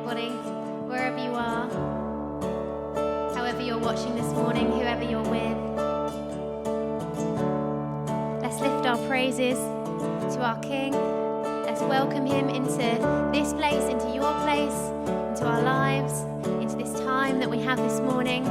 everybody, wherever you are, however you're watching this morning, whoever you're with. Let's lift our praises to our King. Let's welcome him into this place, into your place, into our lives, into this time that we have this morning.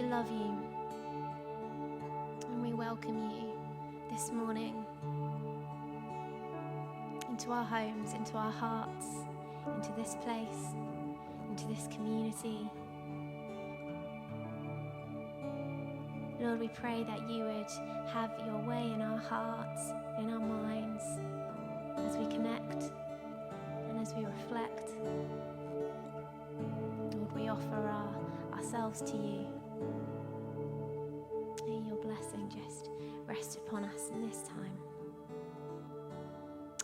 we love you and we welcome you this morning into our homes, into our hearts, into this place, into this community. Lord, we pray that you would have your way in our hearts, in our minds, as we connect and as we reflect. Lord, we offer ourselves to you. May your blessing just rest upon us in this time.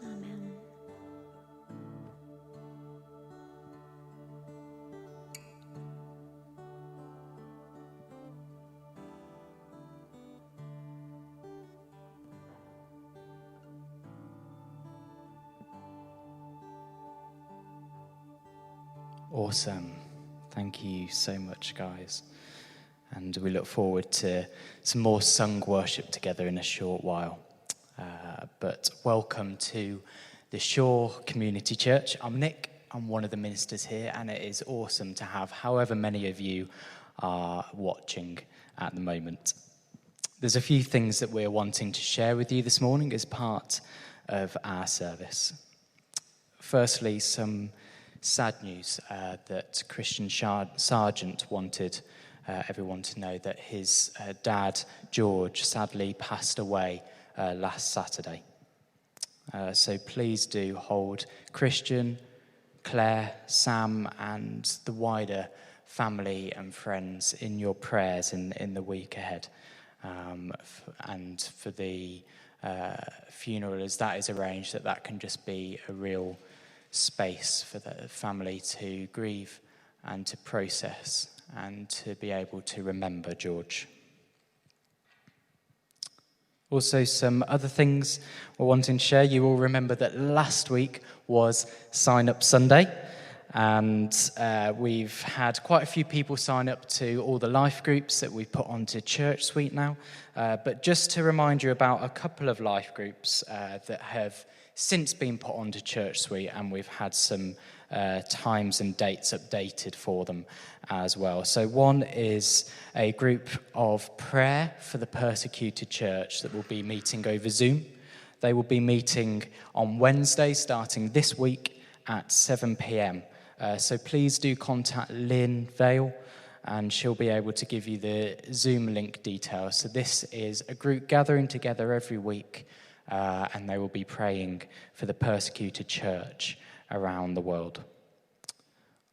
Amen. Awesome. Thank you so much, guys. And we look forward to some more sung worship together in a short while. But welcome to the Shore Community Church. I'm Nick. I'm one of the ministers here, and it is awesome to have however many of you are watching at the moment. There's a few things that we're wanting to share with you this morning as part of our service. Firstly, some sad news that Christian Sargent wanted everyone to know that his dad, George, sadly passed away last Saturday. So please do hold Christian, Claire, Sam, and the wider family and friends in your prayers in the week ahead. And for the funeral, as that is arranged, that can just be a real space for the family to grieve and to process and to be able to remember George. Also, some other things we're wanting to share. You all remember that last week was Sign Up Sunday, and we've had quite a few people sign up to all the life groups that we put onto Church Suite now. But just to remind you about a couple of life groups that have since been put onto Church Suite, and we've had some times and dates updated for them as well. So one is a group of prayer for the persecuted church that will be meeting over Zoom. They will be meeting on Wednesday, starting this week at 7 p.m. So please do contact Lynn Vale, and she'll be able to give you the Zoom link details. So this is a group gathering together every week, and they will be praying for the persecuted church around the world.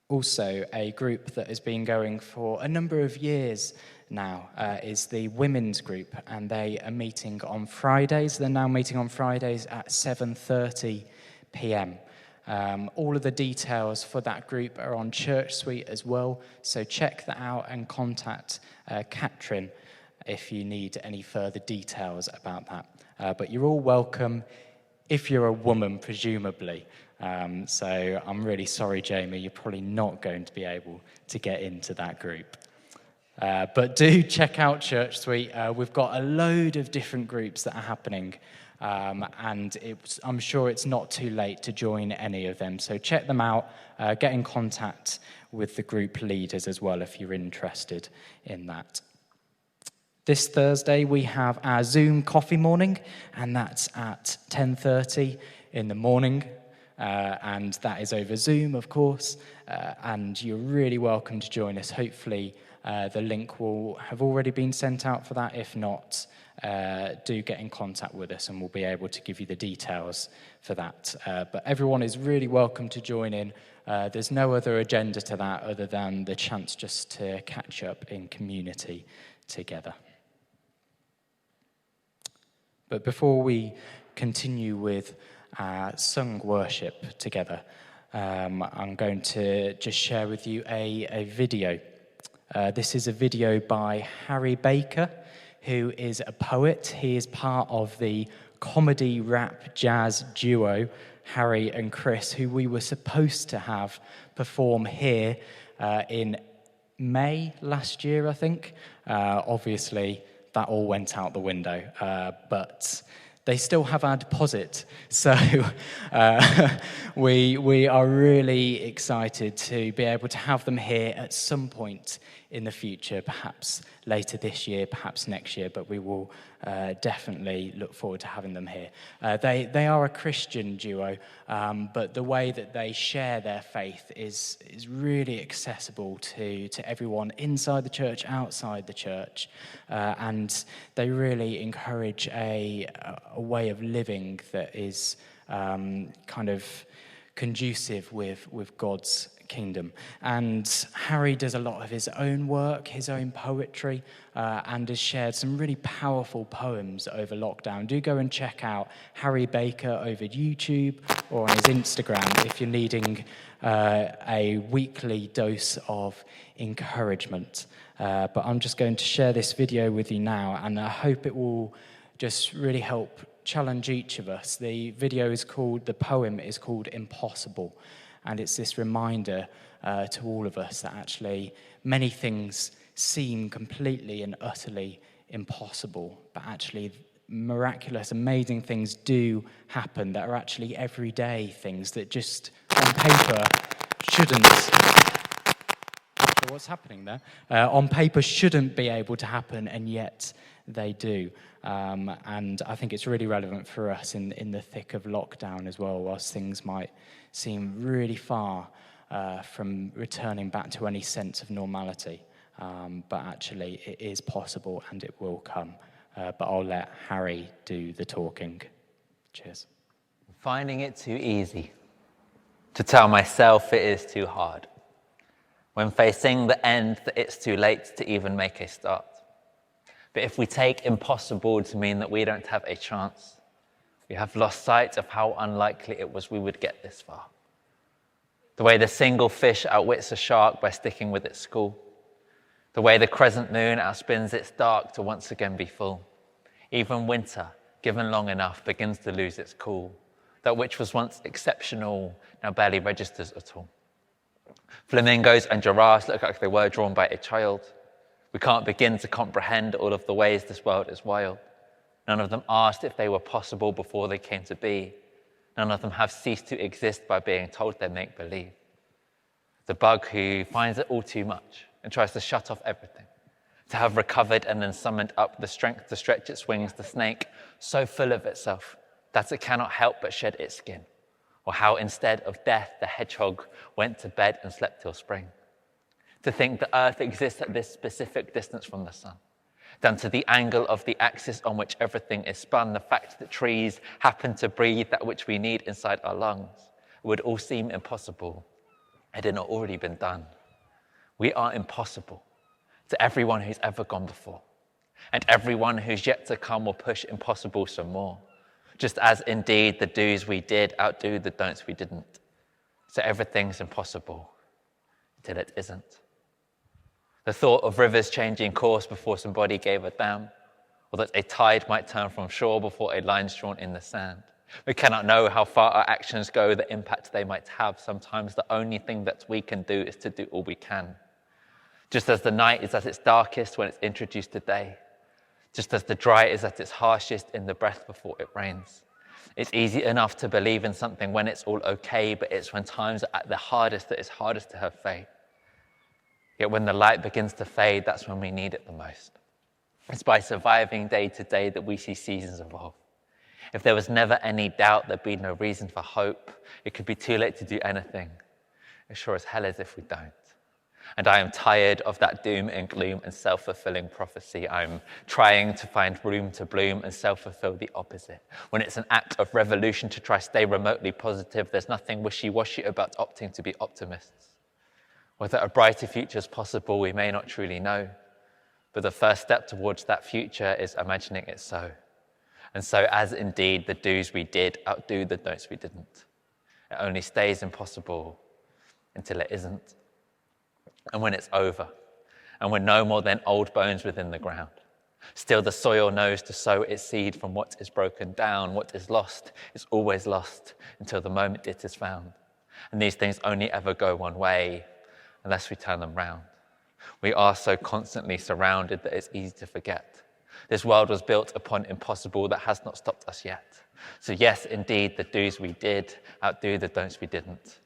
Also, a group that has been going for a number of years now is the women's group, and they are meeting on Fridays. They're now meeting on Fridays at 7:30 p.m. All of the details for that group are on Church Suite as well, so check that out and contact Katrin if you need any further details about that. But you're all welcome if you're a woman, presumably. So I'm really sorry, Jamie, you're probably not going to be able to get into that group. But do check out Church Suite. We've got a load of different groups that are happening, and I'm sure it's not too late to join any of them. So check them out. Get in contact with the group leaders as well if you're interested in that. This Thursday, we have our Zoom coffee morning, and that's at 10:30 in the morning. And that is over Zoom, of course, and you're really welcome to join us. Hopefully, the link will have already been sent out for that. If not, do get in contact with us, and we'll be able to give you the details for that. But everyone is really welcome to join in. There's no other agenda to that other than the chance just to catch up in community together. But before we continue with sung worship together, I'm going to just share with you a video. This is a video by Harry Baker, who is a poet. He is part of the comedy rap jazz duo Harry and Chris, who we were supposed to have perform here in May last year, I think. Obviously, that all went out the window. But they still have our deposit. So we are really excited to be able to have them here at some point in the future, perhaps later this year, perhaps next year, but we will definitely look forward to having them here. They are a Christian duo, but the way that they share their faith is really accessible to everyone inside the church, outside the church, and they really encourage a way of living that is kind of conducive with God's kingdom. And Harry does a lot of his own work, his own poetry, and has shared some really powerful poems over lockdown. Do go and check out Harry Baker over YouTube or on his Instagram if you're needing a weekly dose of encouragement. But I'm just going to share this video with you now, and I hope it will just really help challenge each of us. The poem is called Impossible, and it's this reminder to all of us that actually many things seem completely and utterly impossible, but actually miraculous, amazing things do happen that are actually everyday things that just on paper shouldn't. What's happening there? On paper shouldn't be able to happen, and yet they do. And I think it's really relevant for us in the thick of lockdown as well, whilst things might seem really far from returning back to any sense of normality. But actually it is possible and it will come. But I'll let Harry do the talking. Cheers. Finding it too easy to tell myself it is too hard. When facing the end, that it's too late to even make a start. But if we take impossible to mean that we don't have a chance, we have lost sight of how unlikely it was we would get this far. The way the single fish outwits a shark by sticking with its school. The way the crescent moon outspins its dark to once again be full. Even winter, given long enough, begins to lose its cool. That which was once exceptional now barely registers at all. Flamingos and giraffes look like they were drawn by a child. We can't begin to comprehend all of the ways this world is wild. None of them asked if they were possible before they came to be. None of them have ceased to exist by being told they make believe. The bug who finds it all too much and tries to shut off everything, to have recovered and then summoned up the strength to stretch its wings, the snake, so full of itself that it cannot help but shed its skin. Or how instead of death, the hedgehog went to bed and slept till spring. To think the earth exists at this specific distance from the sun, down to the angle of the axis on which everything is spun, the fact that trees happen to breathe that which we need inside our lungs, it would all seem impossible had it not already been done. We are impossible to everyone who's ever gone before, and everyone who's yet to come will push impossible some more, just as indeed the do's we did outdo the don'ts we didn't. So everything's impossible until it isn't. The thought of rivers changing course before somebody gave a damn, or that a tide might turn from shore before a line's drawn in the sand. We cannot know how far our actions go, the impact they might have. Sometimes the only thing that we can do is to do all we can. Just as the night is at its darkest when it's introduced to day, just as the dry is at its harshest in the breath before it rains. It's easy enough to believe in something when it's all okay, but it's when times are at the hardest that it's hardest to have faith. Yet when the light begins to fade, that's when we need it the most. It's by surviving day to day that we see seasons evolve. If there was never any doubt, there'd be no reason for hope. It could be too late to do anything. It sure as hell is if we don't. And I am tired of that doom and gloom and self-fulfilling prophecy. I'm trying to find room to bloom and self-fulfill the opposite. When it's an act of revolution to try stay remotely positive, there's nothing wishy-washy about opting to be optimists. Whether a brighter future is possible, we may not truly know. But the first step towards that future is imagining it so. And so as indeed the do's we did outdo the don'ts we didn't. It only stays impossible until it isn't. And when it's over, and we're no more than old bones within the ground, still the soil knows to sow its seed from what is broken down. What is lost is always lost until the moment it is found. And these things only ever go one way unless we turn them round. We are so constantly surrounded that it's easy to forget. This world was built upon impossible that has not stopped us yet. So yes, indeed, the do's we did outdo the don'ts we didn't.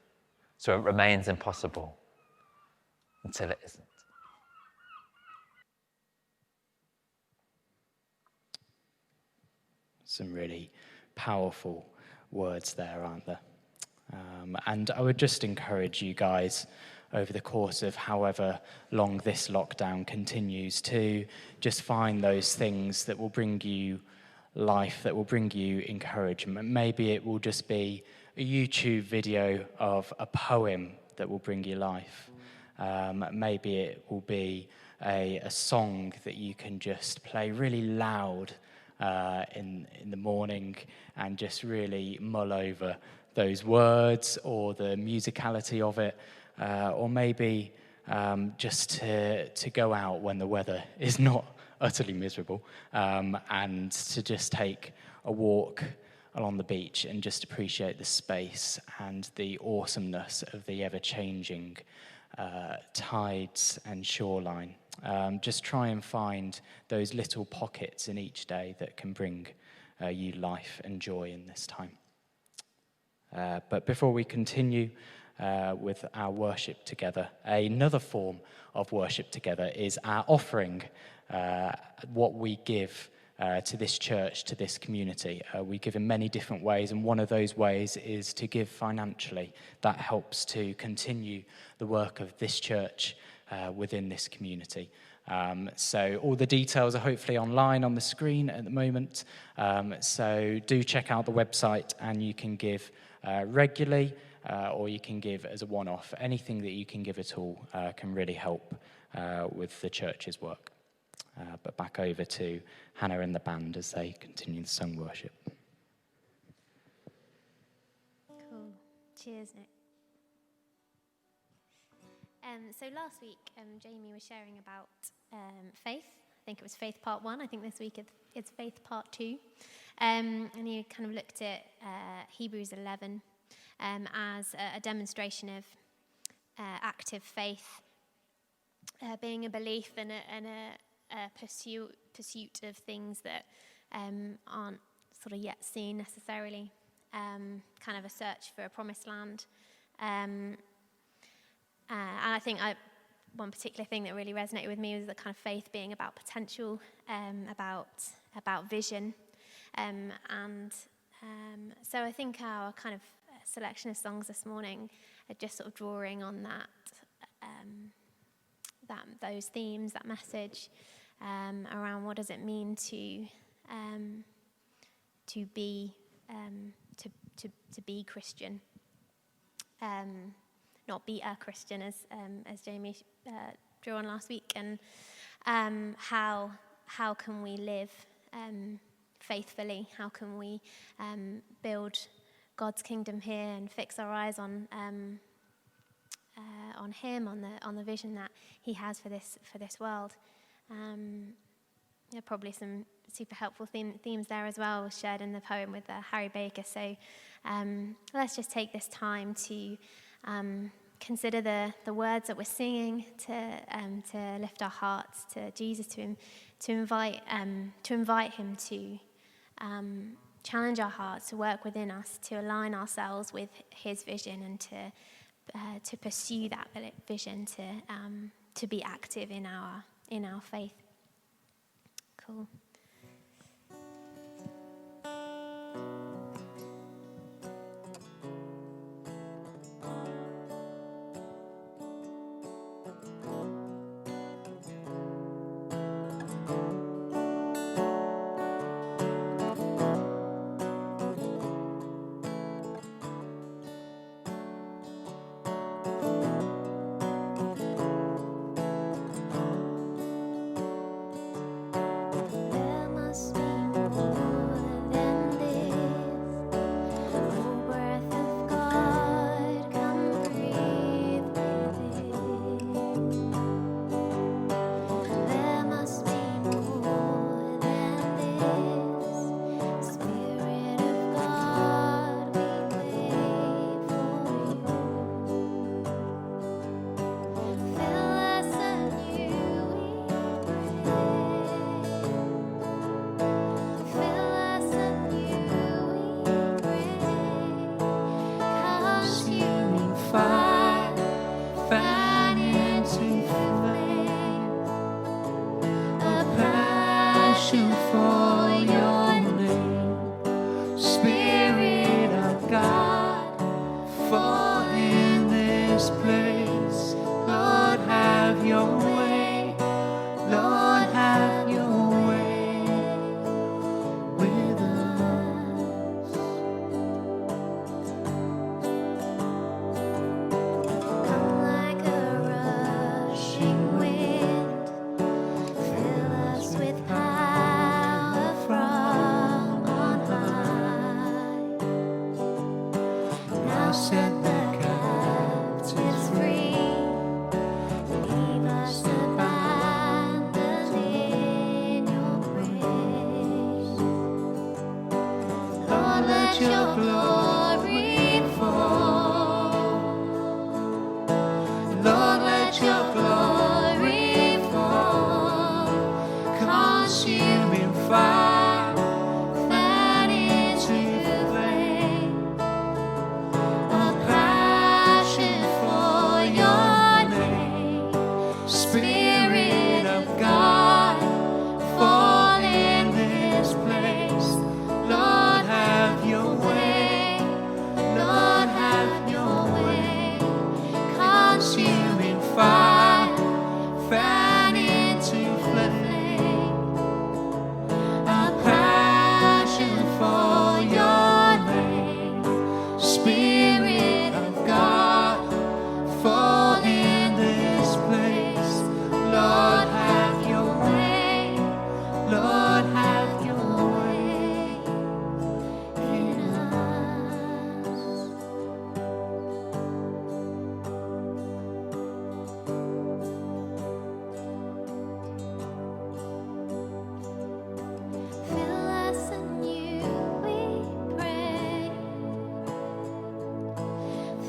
So it remains impossible until it isn't. Some really powerful words there, aren't there? And I would just encourage you guys over the course of however long this lockdown continues to just find those things that will bring you life, that will bring you encouragement. Maybe it will just be a YouTube video of a poem that will bring you life. Maybe it will be a song that you can just play really loud in the morning and just really mull over those words or the musicality of it, or maybe just to go out when the weather is not utterly miserable, and to just take a walk along the beach and just appreciate the space and the awesomeness of the ever-changing tides and shoreline. Just try and find those little pockets in each day that can bring you life and joy in this time. But before we continue with our worship together, another form of worship together is our offering, what we give to this church, to this community. We give in many different ways, and one of those ways is to give financially. That helps to continue the work of this church within this community. So all the details are hopefully online on the screen at the moment. So do check out the website, and you can give regularly, or you can give as a one-off. Anything that you can give at all can really help with the church's work. But back over to Hannah and the band as they continue the sung worship. Cool. Cheers, Nick. So last week, Jamie was sharing about faith. I think it was faith part 1. I think this week it's faith part 2. And he kind of looked at Hebrews 11 as a demonstration of active faith, being a belief and a pursuit of things that aren't sort of yet seen necessarily, kind of a search for a promised land. And I think one particular thing that really resonated with me was the kind of faith being about potential, about vision. So I think our kind of selection of songs this morning are just sort of drawing on those themes, that message, around what does it mean to be Christian, not be a Christian, as Jamie drew on last week, and how can we live faithfully? How can we build God's kingdom here and fix our eyes on Him, on the vision that He has for this world? There are probably some super helpful themes there as well, shared in the poem with Harry Baker. So let's just take this time to consider the words that we're singing, to lift our hearts to Jesus, to invite Him to challenge our hearts, to work within us, to align ourselves with His vision, and to pursue that vision, to be active in our faith. Cool. your way. Lord, have your way with us. Come like a rushing wind, fill us with power from on high. Now set the captives free, leave us abandoned in your grace. Lord, let your glory fall. Lord, let your glory fall. Consuming fire, fan into flame. A passion for your name. Spirit of God, fall in this place. Lord, have your way. Lord, have your way. Consuming fire, fan into flame. A passion for your name. Spirit of God, fall in this place. Lord, have your way. Lord, have your way in us. Fill us anew, we pray.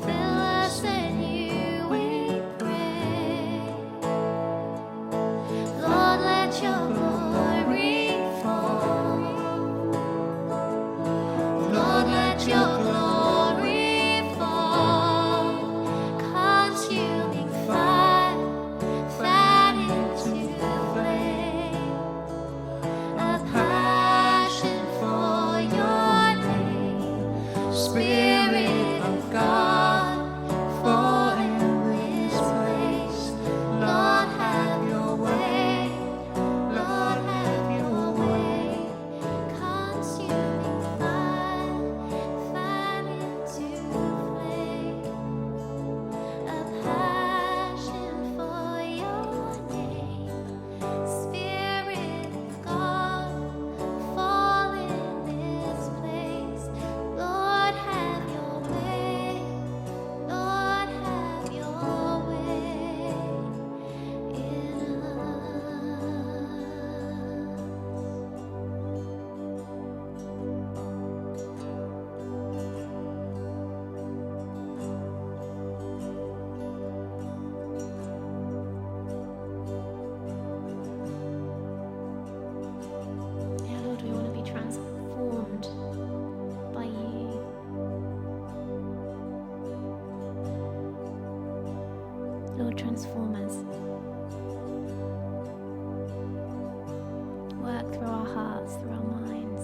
Fill us anew, we pray. Lord, let your glory fall. Lord, let your glory fall. Consuming fire, fan into flame. A passion for your name. Spirit of God, fall in this place. Lord, have your way. Lord, have your way. Consuming fire, fan into flame. A passion for your name. Spirit of God, fall in this place. Lord, have your way. Lord, have your way in us. Yeah, Lord, we want to be transformed by you. Lord, transform us. Work through our hearts, through our minds.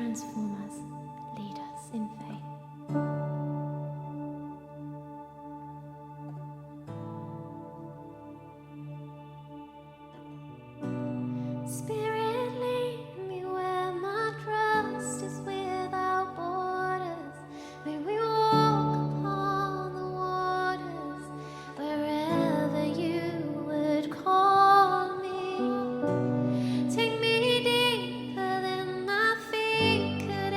transform us, lead us in faith. Spirit, lead me where my trust is without borders. May we walk upon the waters wherever you would call me. Take me deeper than my feet could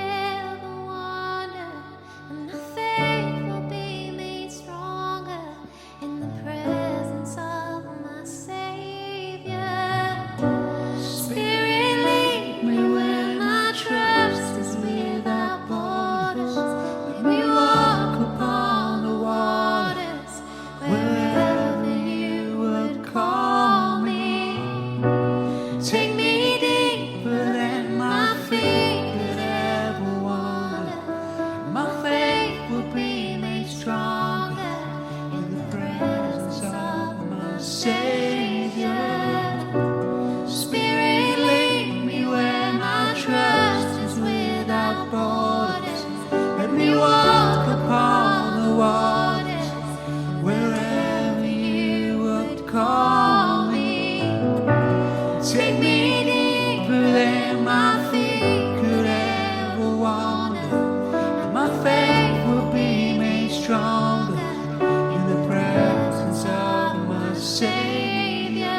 my feet could ever wander, and my faith will be made stronger in the presence of my Savior.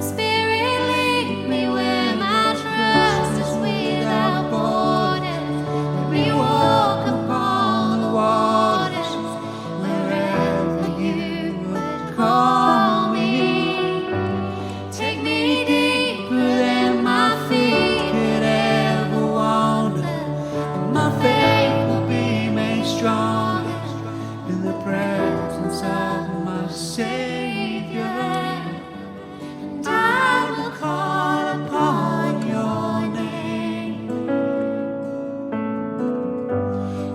Spirit, lead me where my trust is without borders. Let me walk upon the waters wherever you would call me. Take me deeper than my feet could ever wander, and my faith will be made stronger in the presence of my Savior. And I will call upon your name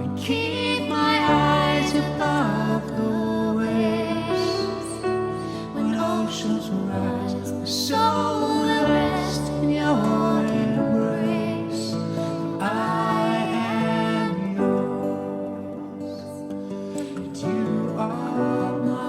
and keep my eyes above the waves. When oceans rise, my soul will rest in your embrace. For I am yours, and you are mine.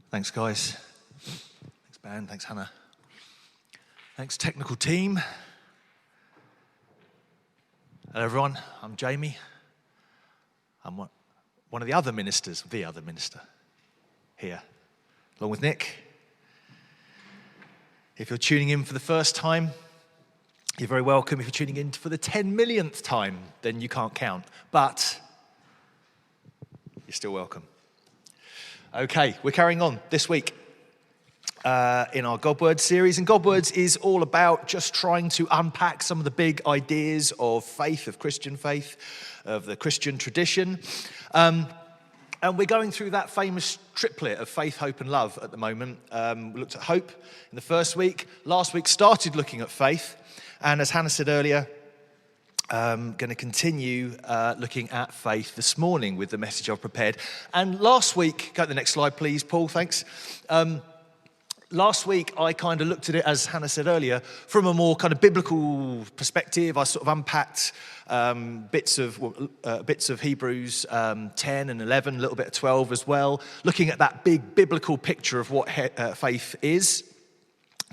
Thanks, guys. Thanks, band. Thanks, Hannah. Thanks, technical team. Hello, everyone. I'm Jamie. I'm one of the other ministers, here, along with Nick. If you're tuning in for the first time, you're very welcome. If you're tuning in for the 10 millionth time, then you can't count. But you're still welcome. Okay, we're carrying on this week in our Godwords series. And Godwords is all about just trying to unpack some of the big ideas of faith, of Christian faith, of the Christian tradition. And we're going through that famous triplet of faith, hope, and love at the moment. We looked at hope in the first week. Last week started looking at faith. And as Hannah said earlier, going to continue looking at faith this morning with the message I've prepared. And last week, go to the next slide, please, Paul, thanks. Last week, I kind of looked at it, as Hannah said earlier, from a more kind of biblical perspective. I sort of unpacked bits of Hebrews 10 and 11, a little bit of 12 as well, looking at that big biblical picture of what faith is.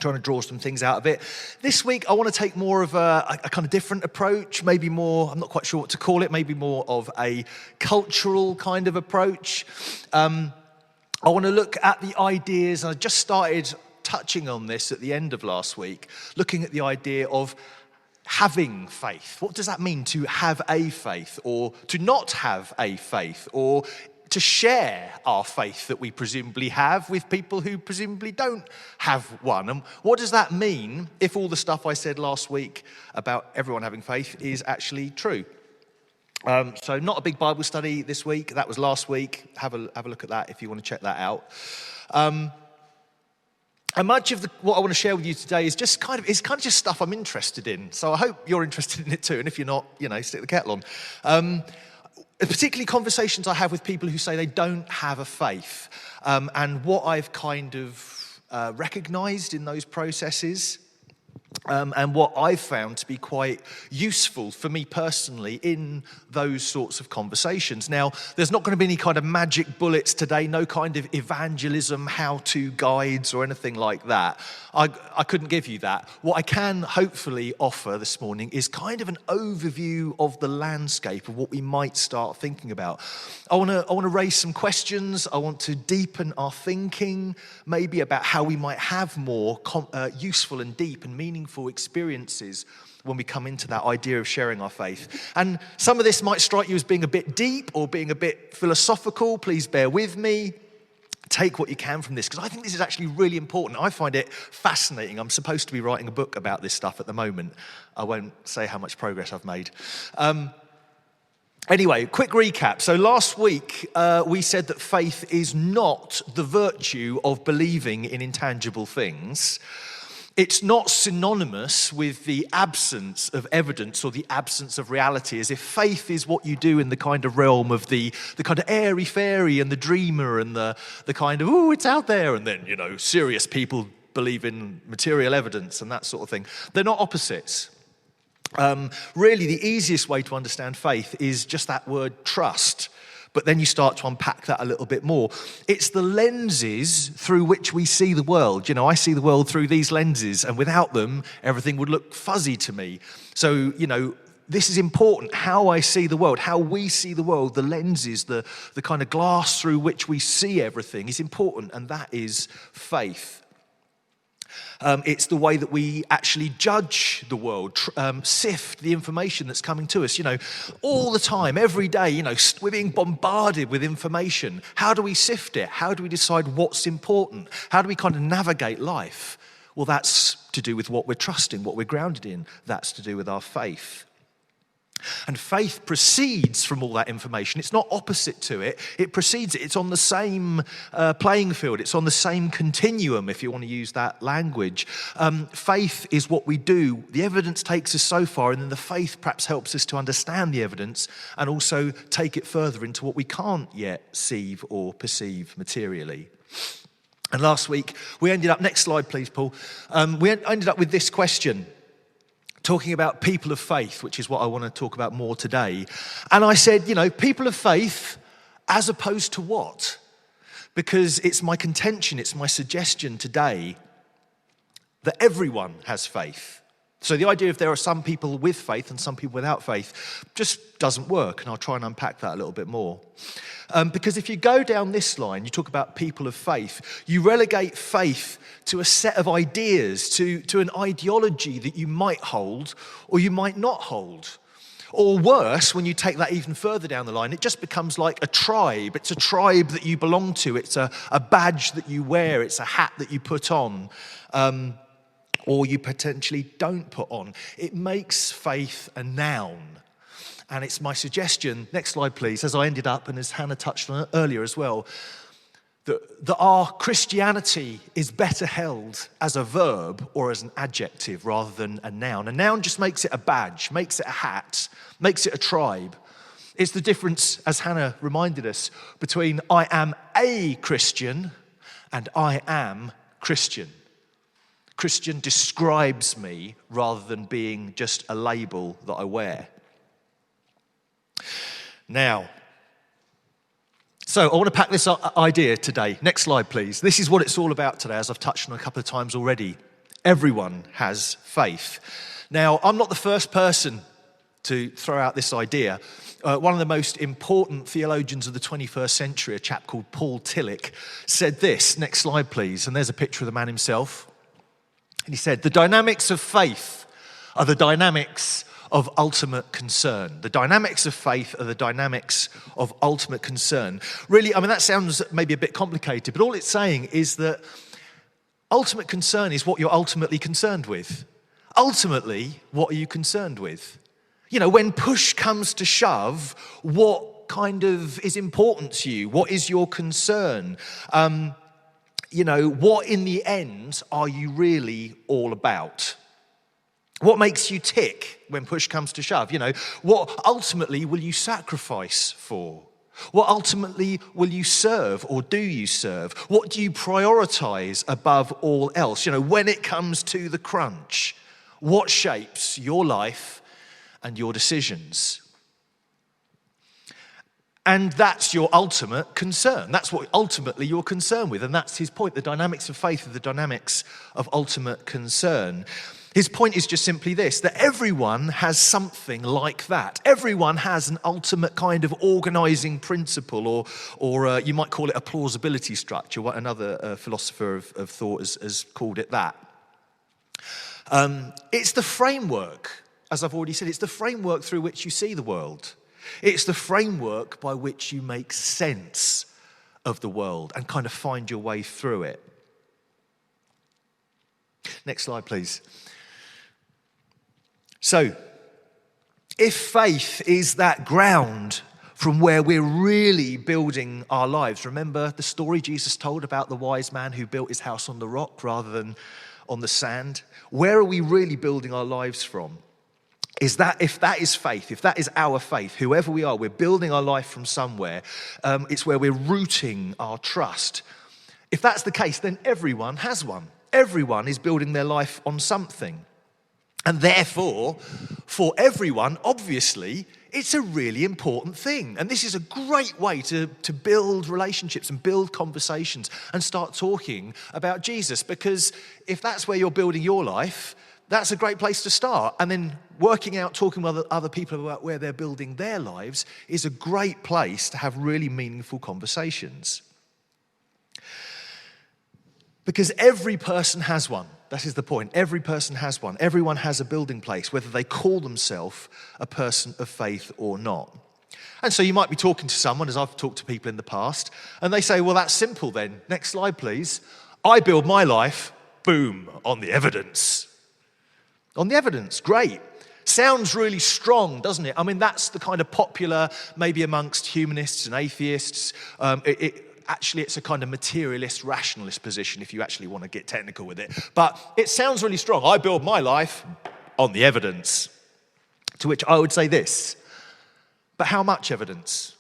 Trying to draw some things out of it. This week, I want to take more of a kind of different approach, maybe more, I'm not quite sure what to call it, maybe more of a cultural kind of approach. I want to look at the ideas, and I just started touching on this at the end of last week, looking at the idea of having faith. What does that mean to have a faith, or to not have a faith, or to share our faith that we presumably have with people who presumably don't have one? And what does that mean if all the stuff I said last week about everyone having faith is actually true? So not a big Bible study this week. That was last week. Have a look at that if you want to check that out. And much of what I want to share with you today is just kind of just stuff I'm interested in. So I hope you're interested in it too. And if you're not, stick the kettle on. Particularly conversations I have with people who say they don't have a faith, and what I've kind of recognised in those processes And what I've found to be quite useful for me personally in those sorts of conversations. Now, there's not going to be any kind of magic bullets today, no kind of evangelism, how-to guides or anything like that. I couldn't give you that. What I can hopefully offer this morning is kind of an overview of the landscape of what we might start thinking about. I want to raise some questions. I want to deepen our thinking, maybe about how we might have more useful and deep and meaningful experiences when we come into that idea of sharing our faith. And some of this might strike you as being a bit deep or being a bit philosophical. Please bear with me. Take what you can from this, because I think this is actually really important. I find it fascinating. I'm supposed to be writing a book about this stuff at the moment. I won't say how much progress I've made. Anyway, quick recap. So last week, we said that faith is not the virtue of believing in intangible things. It's not synonymous with the absence of evidence or the absence of reality, as if faith is what you do in the kind of realm of the kind of airy-fairy and the dreamer and the kind of, oh, it's out there, and then, serious people believe in material evidence and that sort of thing. They're not opposites. Really, the easiest way to understand faith is just that word trust. But then you start to unpack that a little bit more. It's the lenses through which we see the world. I see the world through these lenses, and without them, everything would look fuzzy to me. So, this is important. How I see the world, how we see the world, the lenses, the kind of glass through which we see everything is important, and that is faith. It's the way that we actually judge the world, sift the information that's coming to us. All the time, every day, we're being bombarded with information. How do we sift it? How do we decide what's important? How do we kind of navigate life? Well, that's to do with what we're trusting, what we're grounded in. That's to do with our faith. And faith proceeds from all that information. It's not opposite to it. It precedes it. It's on the same playing field. It's on the same continuum, if you want to use that language. Faith is what we do. The evidence takes us so far, and then the faith perhaps helps us to understand the evidence and also take it further into what we can't yet see or perceive materially. And last week, we ended up, next slide please, Paul, we ended up with this question, talking about people of faith, which is what I want to talk about more today. And I said, people of faith as opposed to what? Because it's my contention, it's my suggestion today that everyone has faith. So the idea of there are some people with faith and some people without faith just doesn't work, and I'll try and unpack that a little bit more. Because if you go down this line, you talk about people of faith, you relegate faith to a set of ideas, to an ideology that you might hold or you might not hold. Or worse, when you take that even further down the line, it just becomes like a tribe. It's a tribe that you belong to. It's a badge that you wear. It's a hat that you put on. Or you potentially don't put on. It makes faith a noun. And it's my suggestion, next slide please, as I ended up and as Hannah touched on earlier as well, that our Christianity is better held as a verb or as an adjective rather than a noun. A noun just makes it a badge, makes it a hat, makes it a tribe. It's the difference, as Hannah reminded us, between I am a Christian and I am Christian. Christian describes me rather than being just a label that I wear. Now, so I want to pack this idea today. Next slide, please. This is what it's all about today, as I've touched on a couple of times already. Everyone has faith. Now, I'm not the first person to throw out this idea. One of the most important theologians of the 21st century, a chap called Paul Tillich, said this. Next slide, please. And there's a picture of the man himself. And he said, the dynamics of faith are the dynamics of ultimate concern. The dynamics of faith are the dynamics of ultimate concern. Really, that sounds maybe a bit complicated, but all it's saying is that ultimate concern is what you're ultimately concerned with. Ultimately, what are you concerned with? When push comes to shove, what kind of is important to you? What is your concern? What in the end are you really all about? What makes you tick when push comes to shove? What ultimately will you sacrifice for? What ultimately will you serve, or do you serve? What do you prioritize above all else? When it comes to the crunch, what shapes your life and your decisions. And that's your ultimate concern. That's what ultimately you're concerned with. And that's his point. The dynamics of faith are the dynamics of ultimate concern. His point is just simply this, that everyone has something like that. Everyone has an ultimate kind of organizing principle, or you might call it a plausibility structure. What another philosopher of thought has called it that. It's the framework, as I've already said, it's the framework through which you see the world. It's the framework by which you make sense of the world and kind of find your way through it. Next slide, please. So, if faith is that ground from where we're really building our lives, remember the story Jesus told about the wise man who built his house on the rock rather than on the sand? Where are we really building our lives from? Is that, if that is faith, if that is our faith, whoever we are, we're building our life from somewhere, it's where we're rooting our trust. If that's the case, then everyone has one. Everyone is building their life on something. And therefore, for everyone, obviously, it's a really important thing. And this is a great way to build relationships and build conversations and start talking about Jesus. Because if that's where you're building your life, that's a great place to start. And then working out, talking with other people about where they're building their lives is a great place to have really meaningful conversations. Because every person has one. That is the point. Every person has one. Everyone has a building place, whether they call themselves a person of faith or not. And so you might be talking to someone, as I've talked to people in the past, and they say, well, that's simple then. Next slide, please. I build my life, boom, on the evidence. On the evidence, great. Sounds really strong, doesn't it? I mean, that's the kind of popular, maybe amongst humanists and atheists. Actually, it's a kind of materialist, rationalist position if you actually want to get technical with it. But it sounds really strong. I build my life on the evidence. To which I would say this, but how much evidence?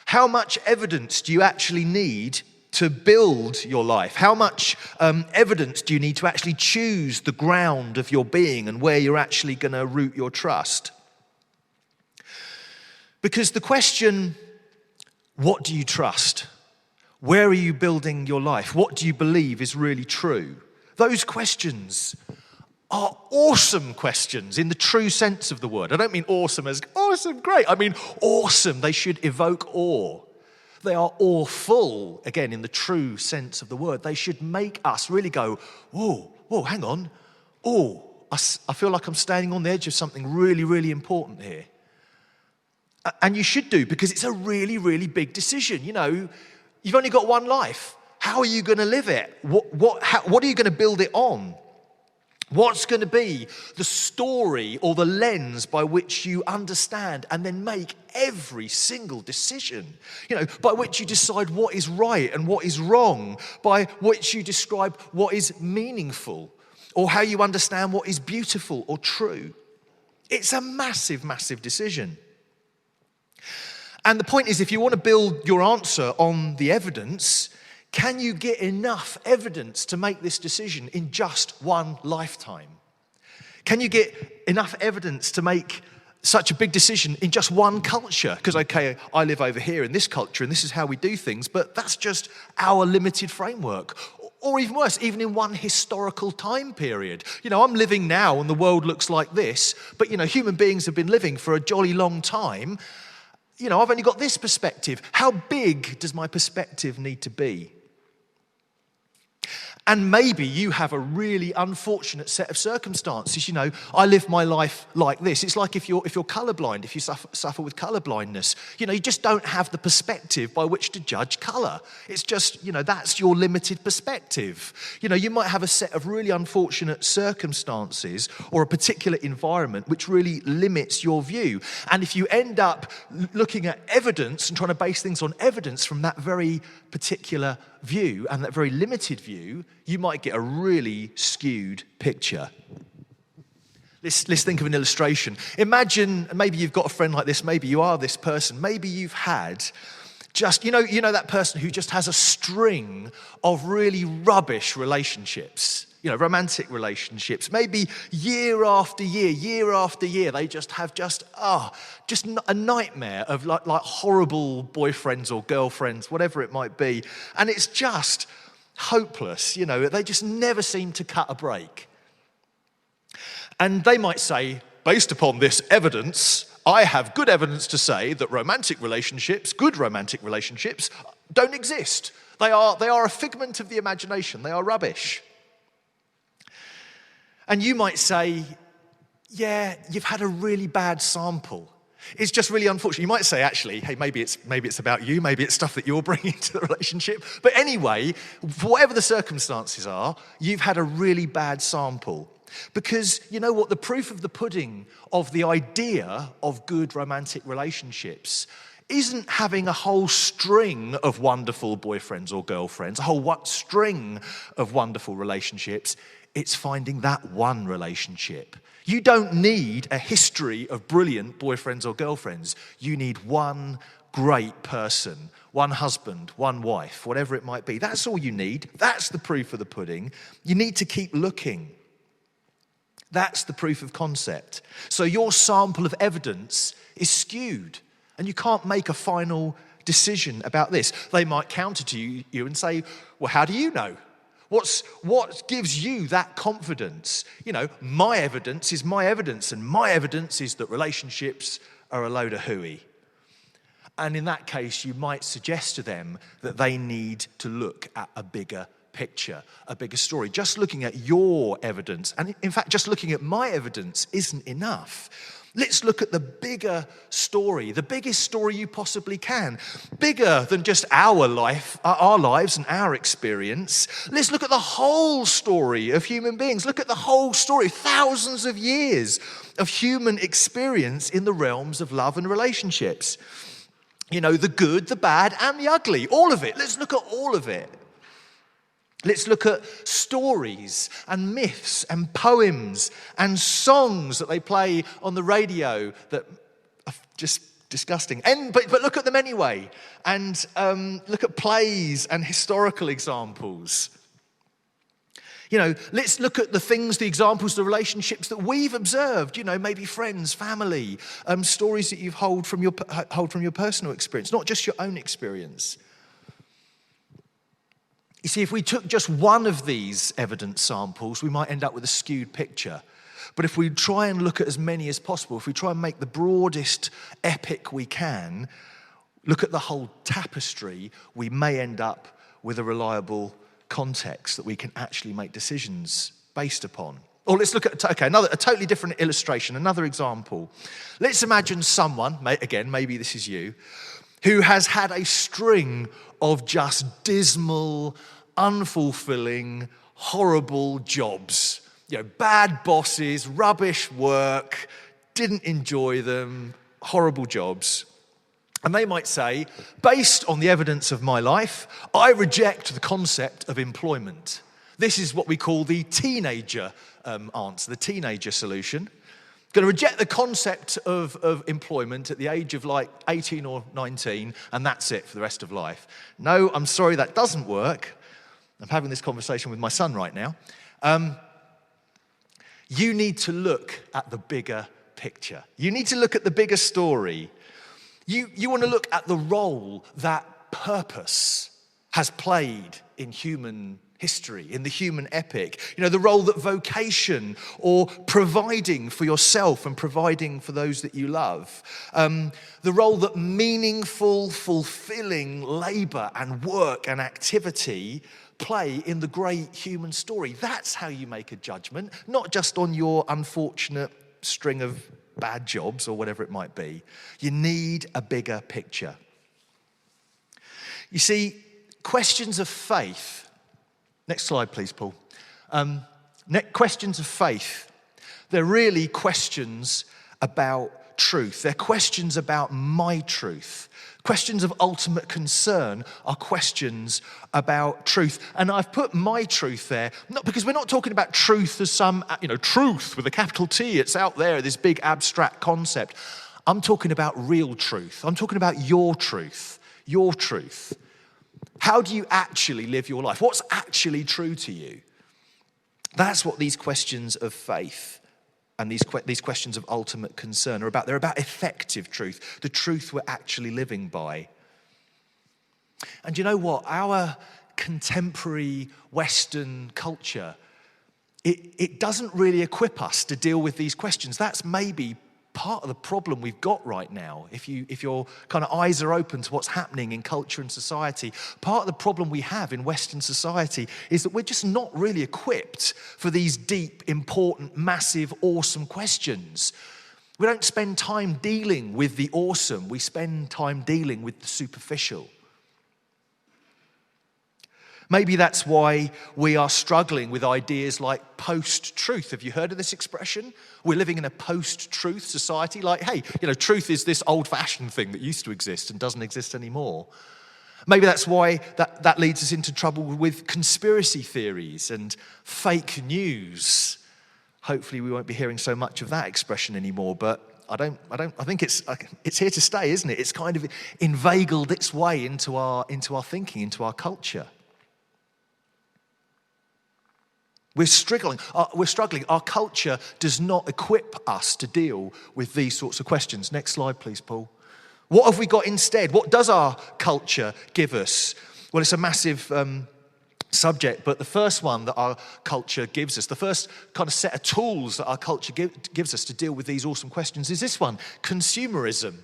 How much evidence do you actually need to build your life? How much evidence do you need to actually choose the ground of your being and where you're actually going to root your trust? Because the question, what do you trust? Where are you building your life? What do you believe is really true? Those questions are awesome questions in the true sense of the word. I don't mean awesome as awesome, great. I mean awesome. They should evoke awe. They are awful, again, in the true sense of the word. They should make us really go, whoa, hang on. Oh, I feel like I'm standing on the edge of something really, really important here. And you should do, because it's a really, really big decision. You know, you've only got one life. How are you going to live it? What are you going to build it on? What's going to be the story or the lens by which you understand and then make every single decision? You know, by which you decide what is right and what is wrong, by which you describe what is meaningful, or how you understand what is beautiful or true. It's a massive, massive decision. And the point is, if you want to build your answer on the evidence, can you get enough evidence to make this decision in just one lifetime? Can you get enough evidence to make such a big decision in just one culture? Because, okay, I live over here in this culture and this is how we do things, but that's just our limited framework. Or even worse, even in one historical time period. You know, I'm living now and the world looks like this, but, you know, human beings have been living for a jolly long time. You know, I've only got this perspective. How big does my perspective need to be? And maybe you have a really unfortunate set of circumstances. You know, I live my life like this. It's like if you're colourblind, if you suffer with colourblindness, you know, you just don't have the perspective by which to judge colour. It's just, you know, that's your limited perspective. You know, you might have a set of really unfortunate circumstances or a particular environment which really limits your view. And if you end up looking at evidence and trying to base things on evidence from that very particular view and that very limited view, you might get a really skewed picture. Let's think of an illustration. Imagine, maybe you've got a friend like this, maybe you are this person, maybe you've had Just, you know that person who just has a string of really rubbish relationships, romantic relationships, maybe year after year, they just have just a nightmare of like horrible boyfriends or girlfriends, whatever it might be. And it's just hopeless, they just never seem to cut a break. And they might say, based upon this evidence, I have good evidence to say that good romantic relationships, don't exist. They are a figment of the imagination. They are rubbish. And you might say, yeah, you've had a really bad sample. It's just really unfortunate. You might say, actually, hey, maybe it's about you. Maybe it's stuff that you're bringing to the relationship. But anyway, whatever the circumstances are, you've had a really bad sample. Because you know what? The proof of the pudding of the idea of good romantic relationships isn't having a whole string of wonderful boyfriends or girlfriends, a whole string of wonderful relationships. It's finding that one relationship. You don't need a history of brilliant boyfriends or girlfriends. You need one great person, one husband, one wife, whatever it might be. That's all you need. That's the proof of the pudding. You need to keep looking. That's the proof of concept. So your sample of evidence is skewed, and you can't make a final decision about this. They might counter to you and say, well, how do you know? What gives you that confidence? My evidence is my evidence, and my evidence is that relationships are a load of hooey. And in that case, you might suggest to them that they need to look at a bigger picture, a bigger story. Just looking at your evidence, and in fact, just looking at my evidence isn't enough. Let's look at the bigger story, the biggest story you possibly can. Bigger than just our lives and our experience. Let's look at the whole story of human beings. Look at the whole story, thousands of years of human experience in the realms of love and relationships. The good, the bad, and the ugly, all of it. Let's look at all of it. Let's look at stories and myths and poems and songs that they play on the radio that are just disgusting. But look at them anyway. And look at plays and historical examples. Let's look at the examples, the relationships that we've observed. Maybe friends, family, stories that you've hold from your personal experience, not just your own experience. You see, if we took just one of these evidence samples, we might end up with a skewed picture. But if we try and look at as many as possible, if we try and make the broadest epic we can, look at the whole tapestry, we may end up with a reliable context that we can actually make decisions based upon. Or let's look at, a totally different illustration, another example. Let's imagine someone, again, maybe this is you, who has had a string of just dismal, unfulfilling, horrible jobs. Bad bosses, rubbish work, didn't enjoy them, horrible jobs. And they might say, based on the evidence of my life, I reject the concept of employment. This is what we call the teenager answer, the teenager solution. Going to reject the concept of employment at the age of 18 or 19, and that's it for the rest of life. No, I'm sorry, that doesn't work. I'm having this conversation with my son right now. You need to look at the bigger picture. You need to look at the bigger story. You want to look at the role that purpose has played in human history, in the human epic. The role that vocation or providing for yourself and providing for those that you love. The role that meaningful, fulfilling labor and work and activity play in the great human story. That's how you make a judgment, not just on your unfortunate string of bad jobs or whatever it might be. You need a bigger picture. You see, questions of faith. Next slide, please, Paul. Questions of faith. They're really questions about truth. They're questions about my truth. Questions of ultimate concern are questions about truth. And I've put my truth there, not because we're not talking about truth as some, truth with a capital T. It's out there, this big abstract concept. I'm talking about real truth. I'm talking about your truth. your truth? How do you actually live your life? What's actually true to you? That's what these questions of faith and these questions of ultimate concern are about. They're about effective truth, the truth we're actually living by. And you know what? Our contemporary Western culture, it doesn't really equip us to deal with these questions. That's maybe part of the problem we've got right now. If your kind of eyes are open to what's happening in culture and society, part of the problem we have in Western society is that we're just not really equipped for these deep, important, massive, awesome questions. We don't spend time dealing with the awesome. We spend time dealing with the superficial. Maybe that's why we are struggling with ideas like post-truth. Have you heard of this expression? We're living in a post-truth society. Like, hey, truth is this old-fashioned thing that used to exist and doesn't exist anymore. Maybe that's why that leads us into trouble with conspiracy theories and fake news. Hopefully we won't be hearing so much of that expression anymore, but I think it's here to stay, isn't it? It's kind of inveigled its way into our thinking, into our culture. We're struggling. Our culture does not equip us to deal with these sorts of questions. Next slide, please, Paul. What have we got instead? What does our culture give us? Well, it's a massive subject, but the first one that our culture gives us, the first kind of set of tools that our culture gives us to deal with these awesome questions is this one: consumerism.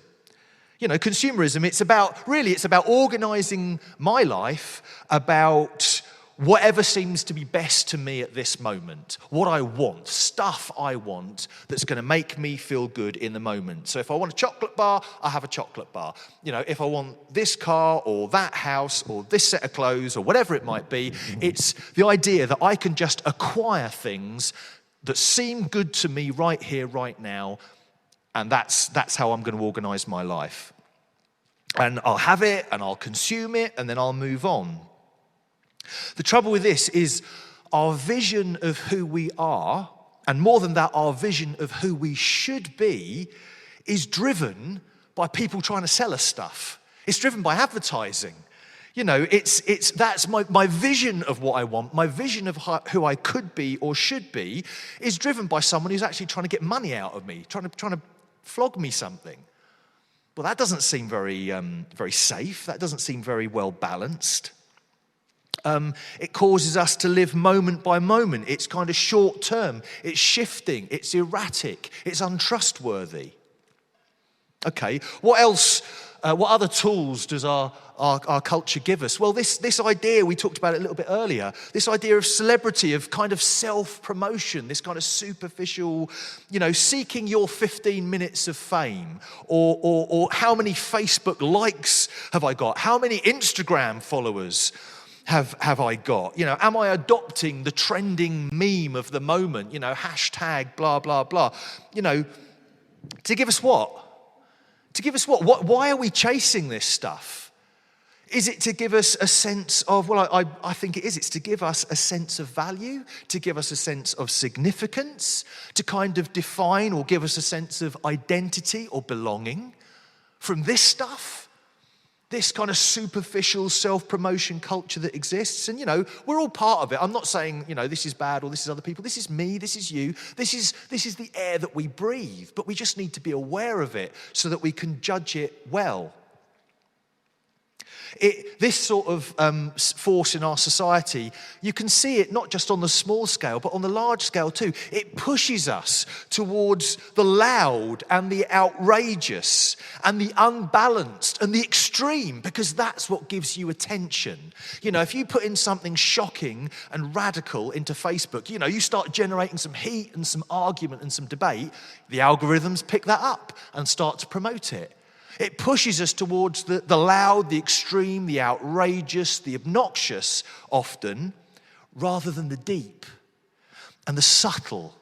Consumerism, it's about organizing my life about whatever seems to be best to me at this moment, what I want, stuff I want that's going to make me feel good in the moment. So if I want a chocolate bar, I have a chocolate bar. If I want this car or that house or this set of clothes or whatever it might be, it's the idea that I can just acquire things that seem good to me right here, right now, and that's how I'm going to organize my life. And I'll have it and I'll consume it and then I'll move on. The trouble with this is our vision of who we are, and more than that, our vision of who we should be, is driven by people trying to sell us stuff. It's driven by advertising. That's my vision of what I want, my vision of who I could be or should be, is driven by someone who's actually trying to get money out of me, trying to flog me something. Well, that doesn't seem very safe. That doesn't seem very well balanced. It causes us to live moment by moment. It's kind of short term. It's shifting. It's erratic. It's untrustworthy. Okay, what else? What other tools does our culture give us? Well, this idea, we talked about it a little bit earlier, this idea of celebrity, of kind of self-promotion, this kind of superficial, seeking your 15 minutes of fame, or how many Facebook likes have I got? How many Instagram followers have I got? Am I adopting the trending meme of the moment? Hashtag blah, blah, blah. To give us what? To give us what? Why are we chasing this stuff? Is it to give us a sense of, well, I think it is. It's to give us a sense of value, to give us a sense of significance, to kind of define or give us a sense of identity or belonging from this stuff? This kind of superficial self-promotion culture that exists. And, we're all part of it. I'm not saying, this is bad or this is other people. This is me, this is you. This is the air that we breathe. But we just need to be aware of it so that we can judge it well. This sort of force in our society, you can see it not just on the small scale, but on the large scale too. It pushes us towards the loud and the outrageous and the unbalanced and the extreme, because that's what gives you attention. If you put in something shocking and radical into Facebook, you start generating some heat and some argument and some debate, the algorithms pick that up and start to promote it. It pushes us towards the loud, the extreme, the outrageous, the obnoxious often, rather than the deep and the subtle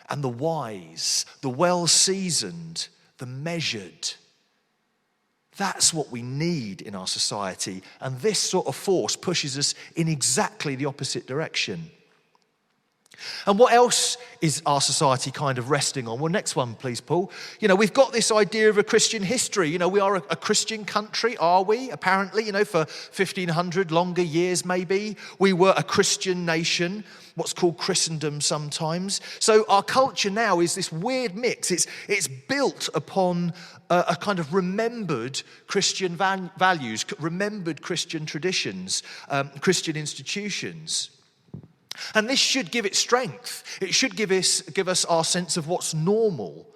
and the wise, the well-seasoned, the measured. That's what we need in our society. And this sort of force pushes us in exactly the opposite direction. And what else is our society kind of resting on? Well, next one, please, Paul. We've got this idea of a Christian history. We are a Christian country, are we? Apparently, for 1,500 longer years, maybe. We were a Christian nation, what's called Christendom sometimes. So our culture now is this weird mix. It's built upon a kind of remembered Christian values, remembered Christian traditions, Christian institutions. And this should give it strength. It should give us our sense of what's normal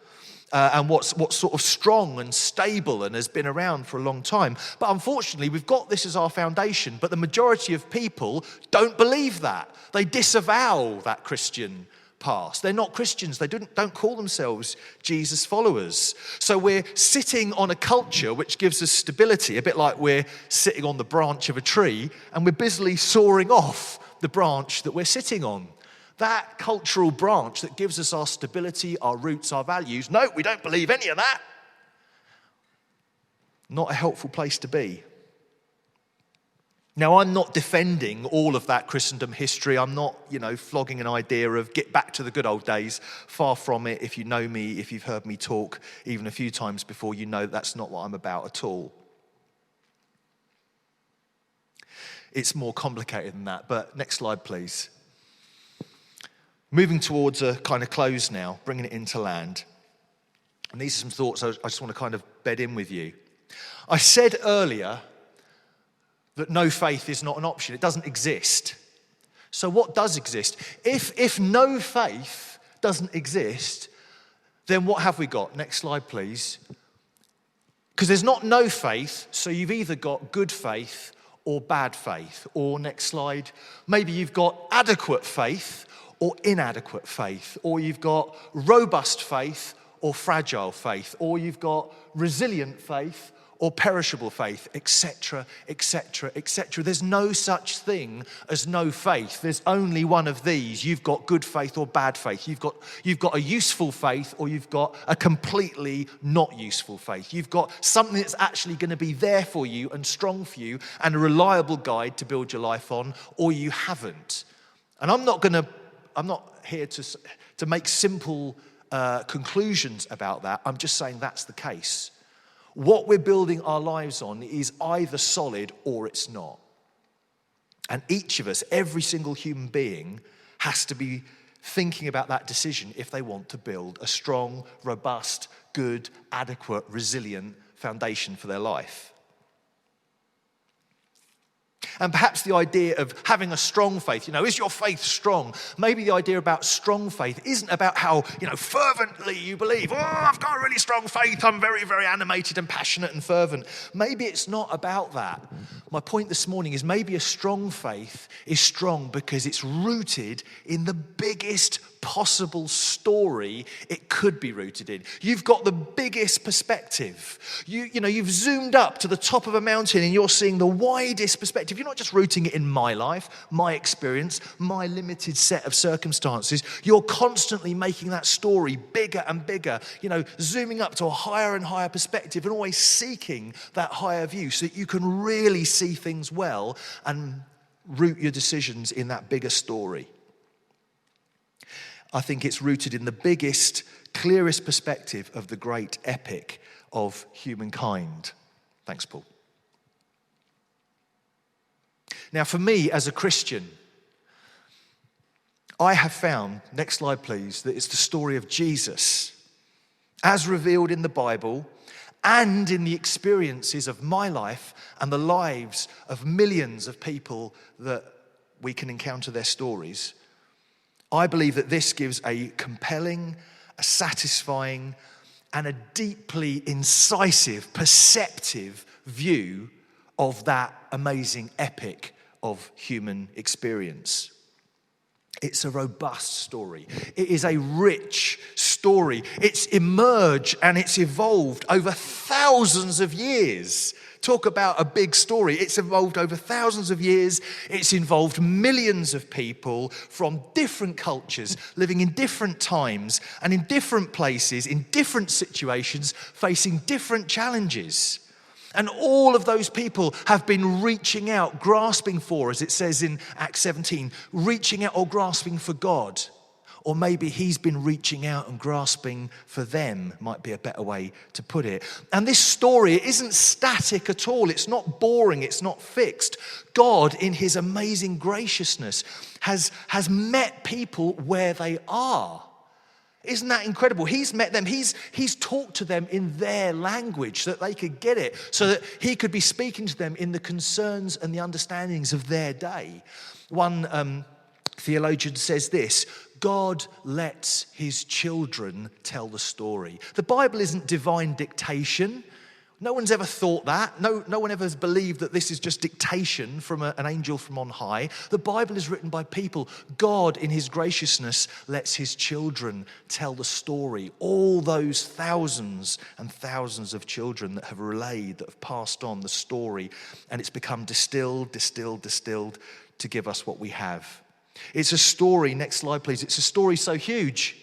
and what's sort of strong and stable and has been around for a long time. But unfortunately, we've got this as our foundation, but the majority of people don't believe that. They disavow that Christian past. They're not Christians. They don't call themselves Jesus followers. So we're sitting on a culture which gives us stability, a bit like we're sitting on the branch of a tree and we're busily sawing off the branch that we're sitting on. That cultural branch that gives us our stability, our roots, our values. No, we don't believe any of that. Not a helpful place to be. Now, I'm not defending all of that Christendom history. I'm not, flogging an idea of get back to the good old days. Far from it. If you know me, if you've heard me talk even a few times before, you know that's not what I'm about at all. It's more complicated than that. But next slide, please. Moving towards a kind of close now, bringing it into land. And these are some thoughts I just want to kind of bed in with you. I said earlier that no faith is not an option. It doesn't exist. So what does exist? If no faith doesn't exist, then what have we got? Next slide, please. Because there's not no faith, so you've either got good faith or bad faith. Or next slide, maybe you've got adequate faith or inadequate faith. Or you've got robust faith or fragile faith. Or you've got resilient faith or perishable faith, etc., etc., etc. There's no such thing as no faith. There's only one of these. You've got good faith or bad faith. You've got a useful faith or you've got a completely not useful faith. You've got something that's actually going to be there for you and strong for you and a reliable guide to build your life on, or you haven't. And I'm not here to make simple conclusions about that. I'm just saying that's the case. What we're building our lives on is either solid or it's not. And each of us, every single human being, has to be thinking about that decision if they want to build a strong, robust, good, adequate, resilient foundation for their life. And perhaps the idea of having a strong faith, is your faith strong? Maybe the idea about strong faith isn't about how, fervently you believe. Oh, I've got a really strong faith. I'm very, very animated and passionate and fervent. Maybe it's not about that. My point this morning is maybe a strong faith is strong because it's rooted in the biggest possible story it could be rooted in. You've got the biggest perspective. You've zoomed up to the top of a mountain and you're seeing the widest perspective. You're not just rooting it in my life, my experience, my limited set of circumstances. You're constantly making that story bigger and bigger, zooming up to a higher and higher perspective and always seeking that higher view so that you can really see things well and root your decisions in that bigger story. I think it's rooted in the biggest, clearest perspective of the great epic of humankind. Thanks, Paul. Now, for me as a Christian, I have found, next slide please, that it's the story of Jesus, as revealed in the Bible and in the experiences of my life and the lives of millions of people that we can encounter their stories. I believe that this gives a compelling, a satisfying, and a deeply incisive, perceptive view of that amazing epic of human experience. It's a robust story. It is a rich story. It's emerged and it's evolved over thousands of years. Talk about a big story. It's evolved over thousands of years. It's involved millions of people from different cultures, living in different times and in different places, in different situations, facing different challenges. And all of those people have been reaching out, grasping for, as it says in Acts 17, reaching out or grasping for God. Or maybe he's been reaching out and grasping for them, might be a better way to put it. And this story isn't static at all. It's not boring. It's not fixed. God, in his amazing graciousness, has met people where they are. Isn't that incredible? He's met them. He's talked to them in their language so that they could get it, so that he could be speaking to them in the concerns and the understandings of their day. One theologian says this: God lets his children tell the story. The Bible isn't divine dictation. No one's ever thought that. No one ever has believed that this is just dictation from an angel from on high. The Bible is written by people. God, in his graciousness, lets his children tell the story. All those thousands and thousands of children that have relayed, that have passed on the story, and it's become distilled to give us what we have. It's a story, next slide please, it's a story so huge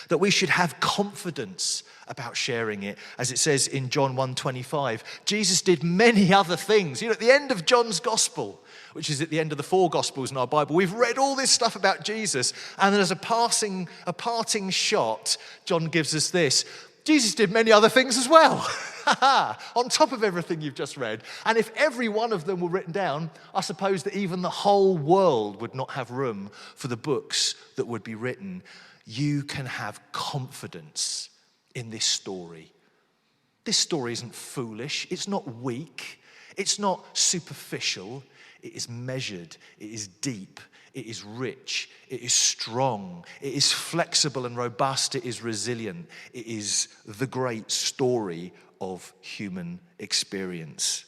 that we should have confidence about sharing it. As it says in John 1:25, Jesus did many other things. You know, at the end of John's gospel, which is at the end of the 4 gospels in our Bible, we've read all this stuff about Jesus, and then as a parting shot, John gives us this: Jesus did many other things as well. On top of everything you've just read. And if every one of them were written down, I suppose that even the whole world would not have room for the books that would be written. You can have confidence in this story. This story isn't foolish. It's not weak. It's not superficial. It is measured. It is deep. It is rich. It is strong. It is flexible and robust. It is resilient. It is the great story of human experience.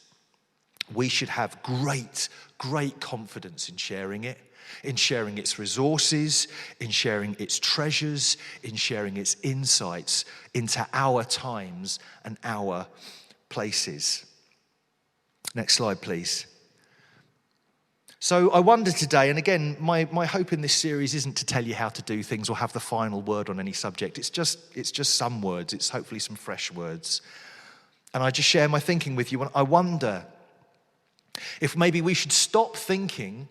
We should have great confidence in sharing it, in sharing its resources, in sharing its treasures, in sharing its insights into our times and our places. Next slide, please. So I wonder today, and again, my hope in this series isn't to tell you how to do things or have the final word on any subject. It's just some words. It's hopefully some fresh words. And I just share my thinking with you. And I wonder if maybe we should stop thinking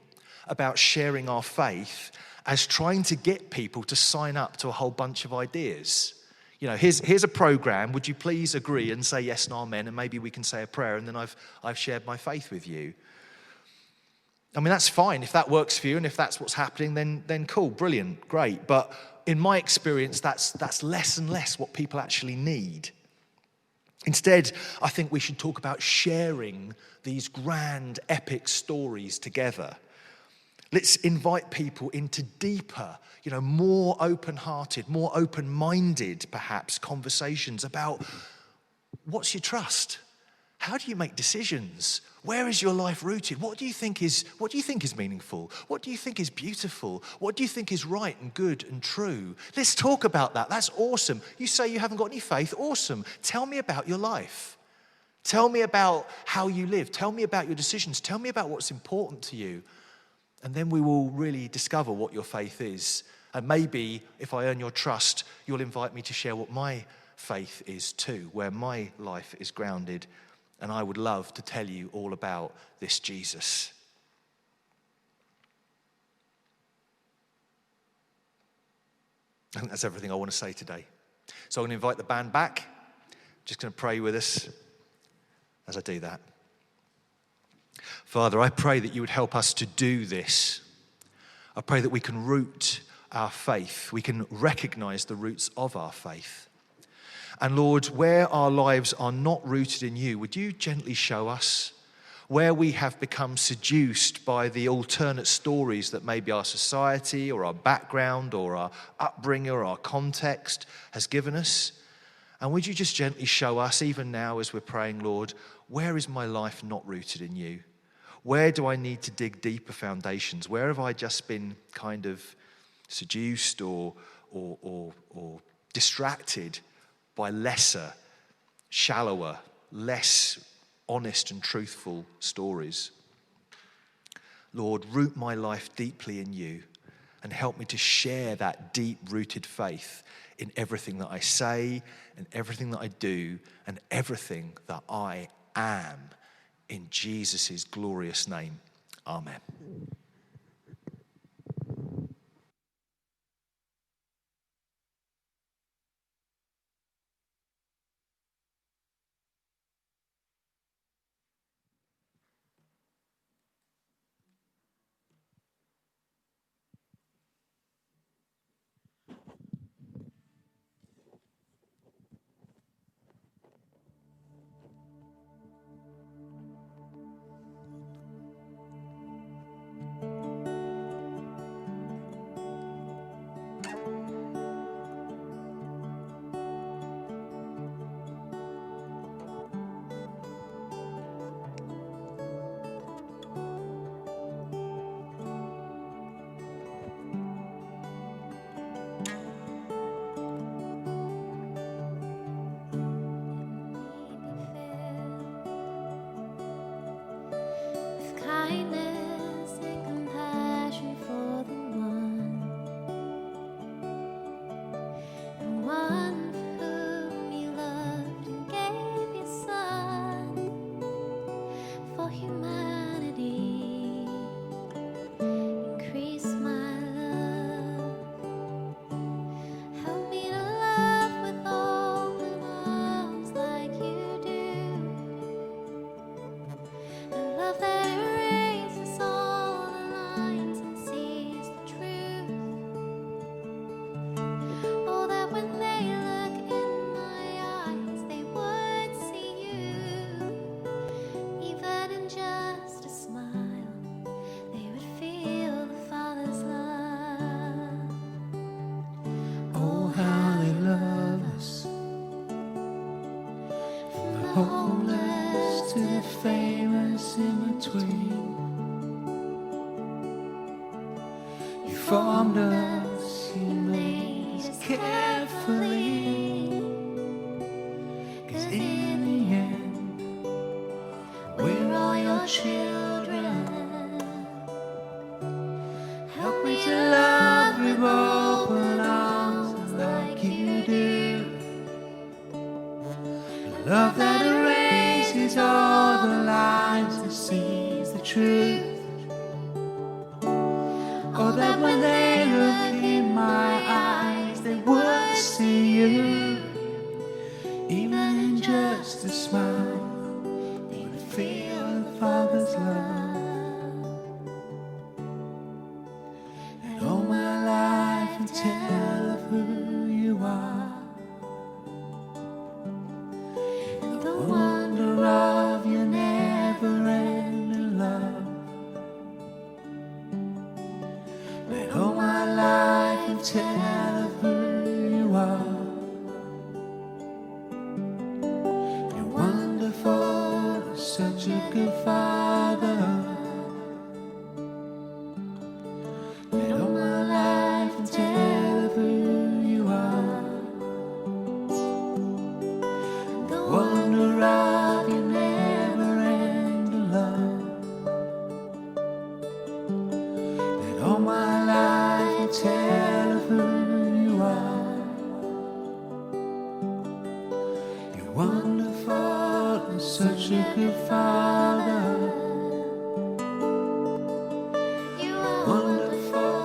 about sharing our faith as trying to get people to sign up to a whole bunch of ideas. You know, here's a program. Would you please agree and say yes and amen? And maybe we can say a prayer, and then I've shared my faith with you. I mean, that's fine if that works for you, and if that's what's happening, then cool, brilliant, great. But in my experience, that's less and less what people actually need. Instead, I think we should talk about sharing these grand, epic stories together. Let's invite people into deeper, more open-hearted, more open-minded, perhaps, conversations about what's your trust? How do you make decisions? Where is your life rooted? What do you think is meaningful? What do you think is beautiful? What do you think is right and good and true? Let's talk about that. That's awesome. You say you haven't got any faith? Awesome. Tell me about your life. Tell me about how you live. Tell me about your decisions. Tell me about what's important to you. And then we will really discover what your faith is. And maybe if I earn your trust, you'll invite me to share what my faith is too, where my life is grounded. And I would love to tell you all about this Jesus. I think that's everything I want to say today. So I'm going to invite the band back. I'm just going to pray with us as I do that. Father, I pray that you would help us to do this. I pray that we can root our faith. We can recognize the roots of our faith. And Lord, where our lives are not rooted in you, would you gently show us where we have become seduced by the alternate stories that maybe our society or our background or our upbringing or our context has given us? And would you just gently show us, even now as we're praying, Lord, where is my life not rooted in you? Where do I need to dig deeper foundations? Where have I just been kind of seduced or distracted by lesser, shallower, less honest and truthful stories? Lord, root my life deeply in you and help me to share that deep-rooted faith in everything that I say and everything that I do and everything that I am. In Jesus' glorious name, amen. formed us, you made us carefully. 'Cause in the end, we're all your children. Help me to love with open arms like you do. Love that erases all the lines and sees the truth. Oh, that when they look in my eyes, they would see you. Even in just a smile, they would feel the Father's love. And all my life and tell of who you are. And the wonder of your never-ending love. Let all my life and tell of who you are. You're wonderful, such a good Father. Let all my life and tell of who you are. The wonder of your never-ending love. Let all my life and tell of who you are. You're wonderful and such a good Father. You are Wonderful,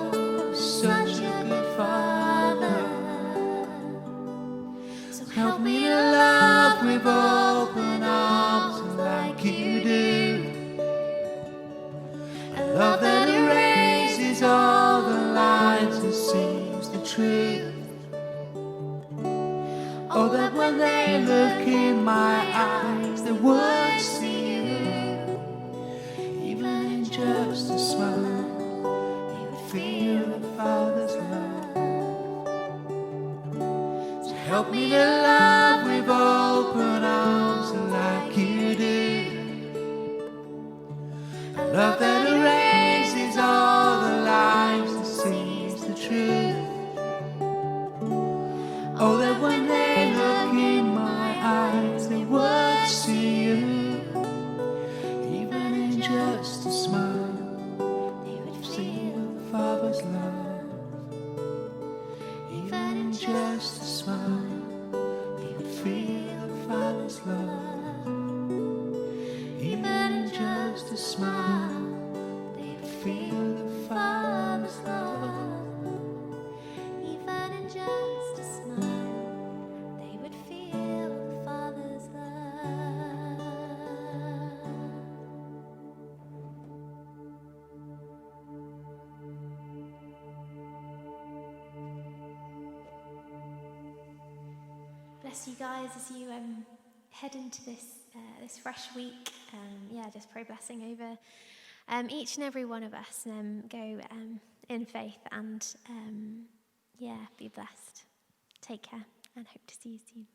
such a good Father. so Help me to love with open arms like you do. A love that erases all the lines and sees the truth. Oh, that when they look in my eyes, they would see you. Even in just a smile, they would feel the Father's love. So help me to love with open arms like you do. A love that erases all the lies and sees the truth. Oh, that when they look in my eyes, they would see you. Even in just a smile, they would feel the Father's love. Even in just a smile, they would feel the Father's love. Even in just a smile, they would feel the Father's love. even in just a smile, they would feel the Father's love. Bless you guys as you head into this fresh week. Just pray blessing over each and every one of us. Go in faith and be blessed. Take care and hope to see you soon.